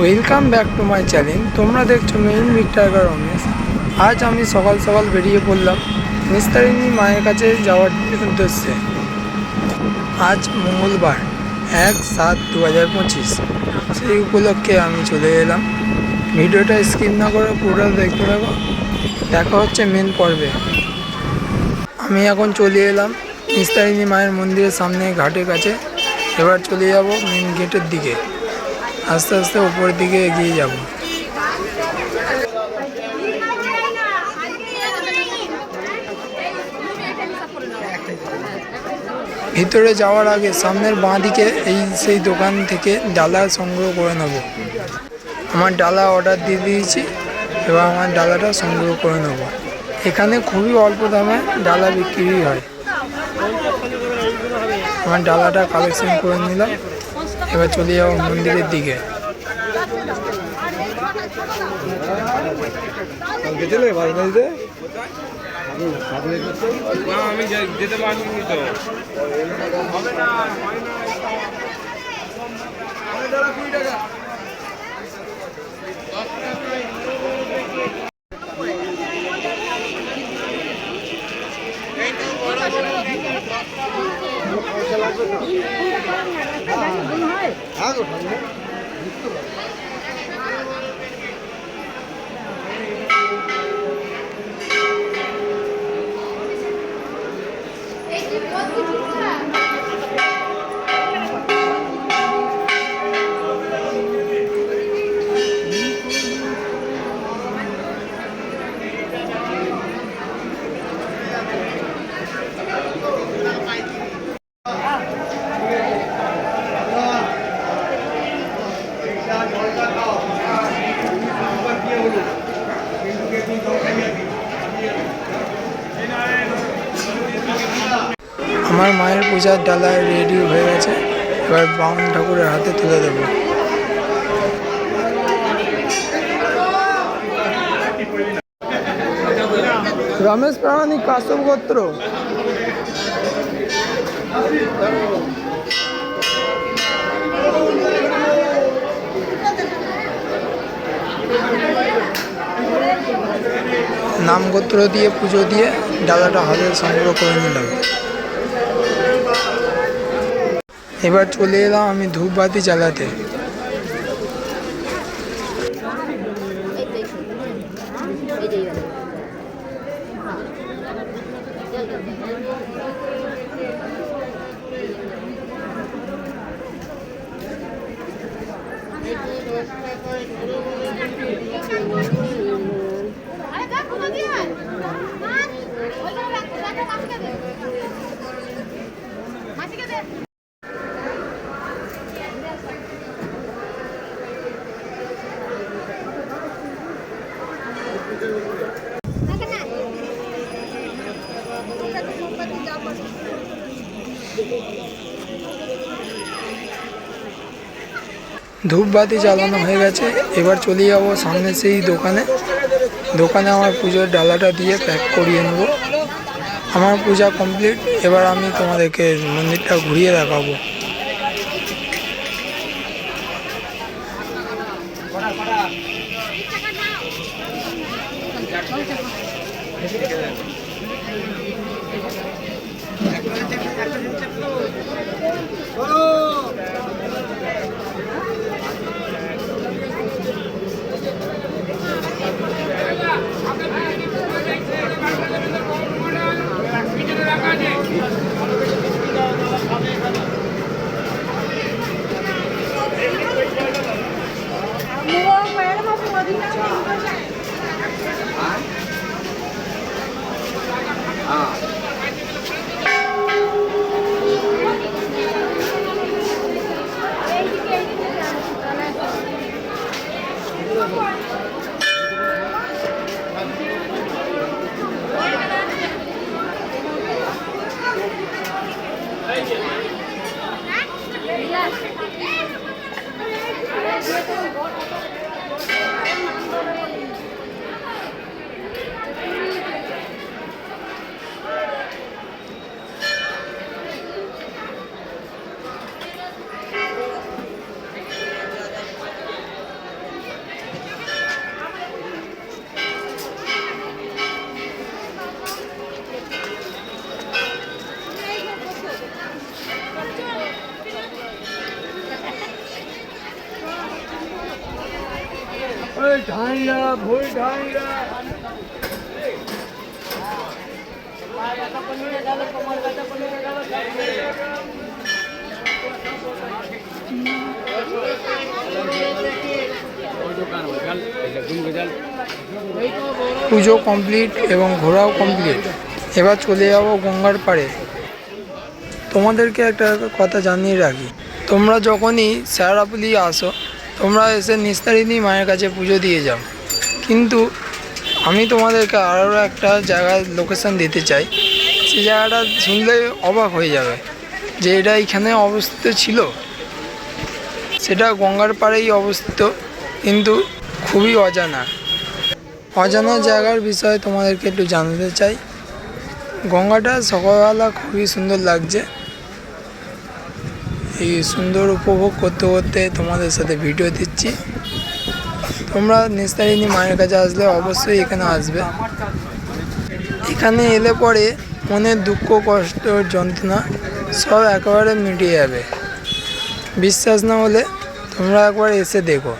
Welcome back to my channel. তোমরা দেখছো main Victor Ramesh. আজ আমি সকাল সকাল বেরিয়ে পড়লাম নিস্তারিণী মায়ের কাছে যাওয়ার উদ্দেশ্যে। আজ মঙ্গলবার 1/7/2025, সেই উপলক্ষে আমি চলে এলাম। ভিডিওটা স্কিপ না করে পুরোটা দেখতে থাকো, দেখা হচ্ছে মেন পর্বে। আমি এখন চলে এলাম নিস্তারিণী মায়ের মন্দিরের সামনে ঘাটের কাছে। এবার চলে যাব মেন গেটের দিকে, আস্তে আস্তে উপরের দিকে এগিয়ে যাব। ভিতরে যাওয়ার আগে সামনের বাঁ দিকে সেই দোকান থেকে ডালা সংগ্রহ করে নেব। আমার ডালা অর্ডার দিয়ে দিয়েছি, এবার আমার ডালাটা সংগ্রহ করে নেব। এখানে খুবই অল্প দামে ডালা বিক্রি হয়। আমার ডালাটা কালেকশন করে নিলাম, এবার চলে যাবো মন্দিরের দিকে। আমি যেতে পারিনি তো। আমার মায়ের পূজার ডালা রেডি হয়ে গেছে, এবার বামন ঠাকুরের হাতে তুলে দেব। রমেশ প্রামাণিক, কাশ্যপ গোত্র। নাম গোত্র দিয়ে পুজো দিয়ে ডালাটা হাতে সংগ্রহ করে নিলাম। এবার চলে এলাম আমি ধূপবাতি জ্বালাতে। ধূপবাতি জ্বালানো হয়ে গেছে, এবার চলে যাবো সামনে সেই দোকানে আমার পুজোর ডালাটা দিয়ে প্যাক করিয়ে নেব। আমার পূজা কমপ্লিট, এবার আমি তোমাদেরকে মন্দিরটা ঘুরিয়ে দেখাবো। পুজো কমপ্লিট এবং ঘোরাও কমপ্লিট। এবার চলে যাব গঙ্গার পাড়ে। তোমাদেরকে একটা কথা জানিয়ে রাখি, তোমরা যখনই শেওড়াফুলি আসো তোমরা এসে নিস্তারিণী মায়ের কাছে পুজো দিয়ে যাও। কিন্তু আমি তোমাদেরকে আরও একটা জায়গার লোকেশন দিতে চাই, সেই জায়গাটা শুনলে অবাক হয়ে যাবে যে এটা এখানে অবস্থিত ছিল। সেটা গঙ্গার পাড়েই অবস্থিত, কিন্তু খুবই অজানা জায়গার বিষয়ে তোমাদেরকে একটু জানাতে চাই। গঙ্গাটা সকালবেলা খুবই সুন্দর লাগছে। এই সুন্দর উপভোগ করতে করতে তোমাদের সাথে ভিডিও দিচ্ছি। তোমরা নিস্তারিণী মায়ের কাছে আসলে অবশ্যই এখানে আসবে। এখানে এলে পরে মনের দুঃখ কষ্ট যন্ত্রণা সব একেবারে মিটিয়ে যাবে। বিশ্বাস না হলে তোমরা একবার এসে দেখো।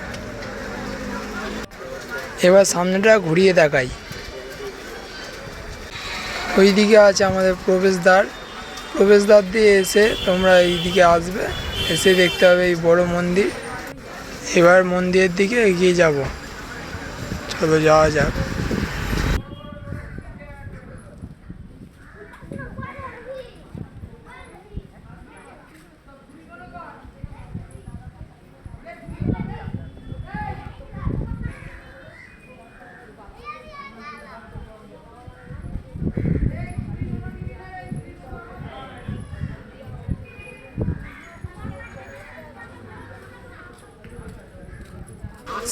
এবার সামনেটা ঘুরিয়ে দেখাই। ওই দিকে আছে আমাদের প্রবেশদ্বার দিয়ে এসে তোমরা এই দিকে আসবে, এসে দেখতে হবে এই বড় মন্দির। এবার মন্দিরের দিকে এগিয়ে যাব, চলো যাওয়া যাক।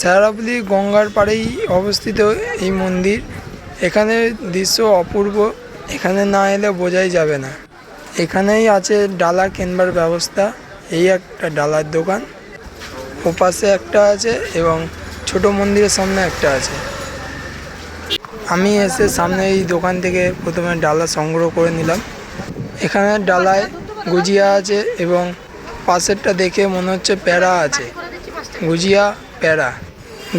শেওড়াফুলি গঙ্গার পাড়েই অবস্থিত এই মন্দির। এখানে দৃশ্য অপূর্ব, এখানে না এলে বোঝাই যাবে না। এখানেই আছে ডালা কেনবার ব্যবস্থা। এই একটা ডালার দোকান, ওপাশে একটা আছে এবং ছোট মন্দিরের সামনে একটা আছে। আমি এসে সামনে এই দোকান থেকে প্রথমে ডালা সংগ্রহ করে নিলাম। এখানে ডালায় গুজিয়া আছে এবং পাশেরটা দেখে মনে হচ্ছে প্যাড়া আছে।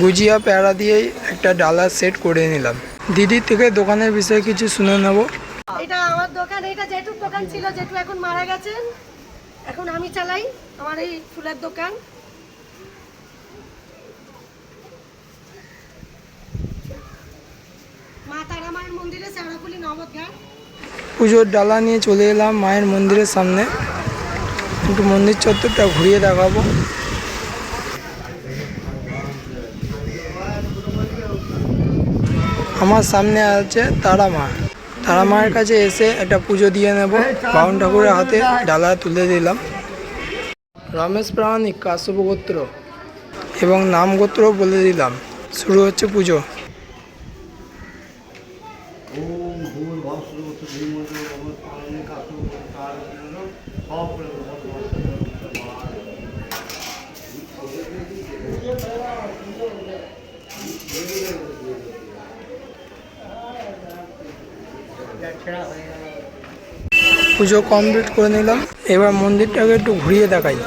গুজিয়া প্যাড়া দিয়েই একটা ডালা সেট করে নিলাম। দিদির থেকে দোকানের বিষয়ে কিছু শুনে নেব। এটা আমার দোকান, এটা জেঠুর দোকান ছিল, জেঠু এখন মারা গেছেন। এখন আমি চালাই আমার এই ফুলের দোকান। মা তারা মায়ের মন্দিরে শেওড়াফুলি নবদ্ঘাট। পুজোর ডালা নিয়ে চলে এলাম মায়ের মন্দিরের সামনে। একটু মন্দির চত্বরটা ঘুরিয়ে দেখাবো। আমার সামনে আছে তারা মায়ের কাছে এসে একটা পুজো দিয়ে নেব। বাউন ঠাকুরের হাতে ডালা তুলে দিলাম। রমেশ প্রামাণিক কাশ্যপ গোত্র এবং নাম গোত্র বলে দিলাম। শুরু হচ্ছে পুজো। পুজো কমপ্লিট করে নিলাম। এবার মন্দিরটাকে একটু ঘুরিয়ে দেখাই।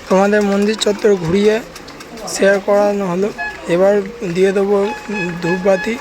তোমাদের মন্দির চত্বর ঘুরিয়ে শেয়ার করানো হলো। এবার দিয়ে দেবো ধূপবাতি।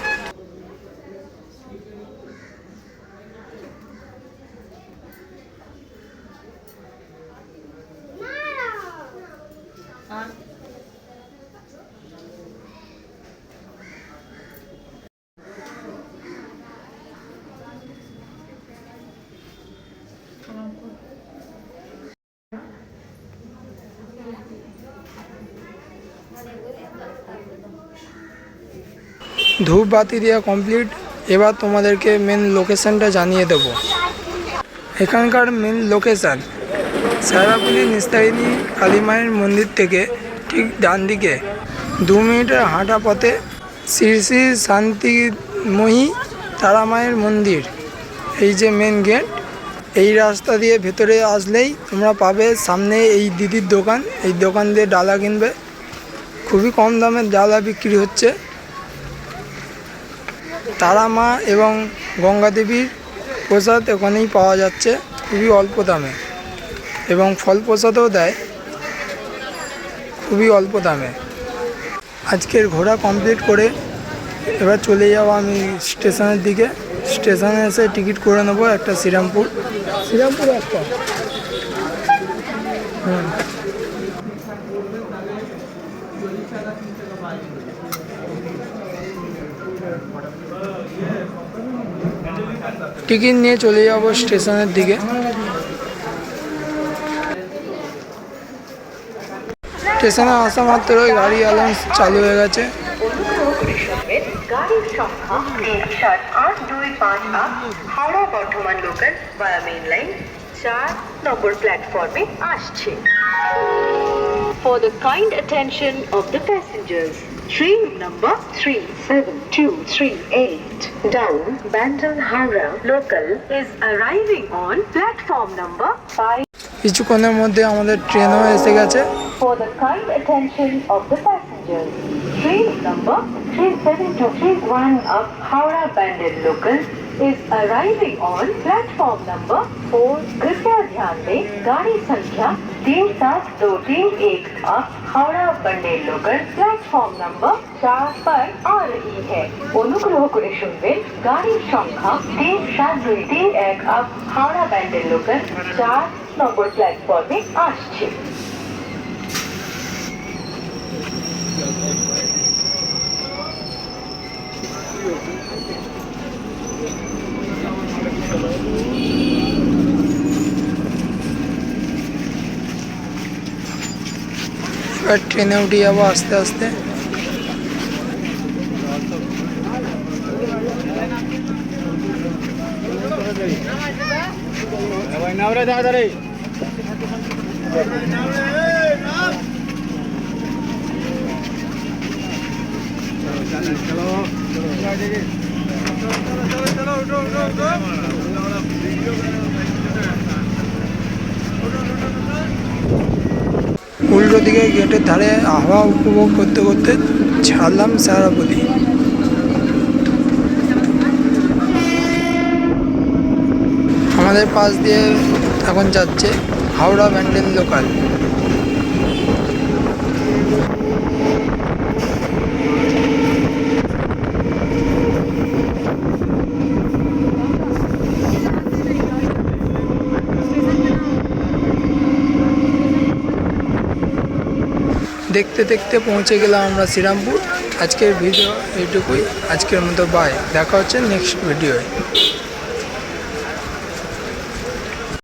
ধূপবাতি দেওয়া কমপ্লিট। এবার তোমাদেরকে মেন লোকেশনটা জানিয়ে দেব। এখানকার মেন লোকেশান সারাপুলি নিস্তারিণী কালী মায়ের মন্দির থেকে ঠিক ডান দিকে 2 মিনিটের হাঁটা পথে শ্রী শ্রী শান্তিময়ী তারা মায়ের মন্দির। এই যে মেন গেট, এই রাস্তা দিয়ে ভেতরে আসলেই তোমরা পাবে সামনে এই দিদির দোকান। এই দোকান দিয়ে ডালা কিনবে, খুবই কম দামে ডালা বিক্রি হচ্ছে। তারা মা এবং গঙ্গা দেবীর প্রসাদ ওখানেই পাওয়া যাচ্ছে খুবই অল্প দামে, এবং ফল প্রসাদও দেয় খুবই অল্প দামে। আজকের ঘোরা কমপ্লিট করে এবার চলে যাবো আমি স্টেশনের দিকে। স্টেশনে এসে টিকিট করে নেবো একটা শ্রীরামপুর একটা। টিকিট নিয়ে চলে যাব স্টেশনের দিকে। স্টেশনে আসা মাত্রই গাড়ি অ্যালাউন্স চালু হয়ে গেছে। গাড়ির সংখ্যা 3-7-8-2-5 হাওড়া বর্ধমান লোকাল ভায়া মেইন লাইন 4 নম্বর প্ল্যাটফর্মে আসছে। For the kind attention of the passengers, train number 37238 down Bandel Howrah local is arriving on platform number 5. কিছুক্ষণের মধ্যে আমাদের ট্রেনও এসে গেছে। For the kind attention of the passengers, train number 37231 of Howrah Bandel local is arriving on platform number 4. कृपया ध्यान दें, गाड़ी संख्या 37231 of Howrah Bandel local platform number 4 पर आ रही है। অনুগ্রহ করে শুনবেন, গাড়ির সংখ্যা 37231 of Howrah Bandel local 4 নম্বর প্ল্যাটফর্মে আসছে। এবার ট্রেনে উঠে যাবো আস্তে আস্তে। উল্টো দিকে গেটের ধারে হাওয়া উপভোগ করতে করতে ছাড়লাম সারাপুলি। আমাদের পাশ দিয়ে এখন যাচ্ছে হাওড়া ব্যান্ডেল লোকাল। দেখতে দেখতে পৌঁছে গেলাম আমরা শ্রীরামপুর। আজকের ভিডিও এইটুকুই। আজকের মতো বাই, দেখা হচ্ছে নেক্সট ভিডিওয়।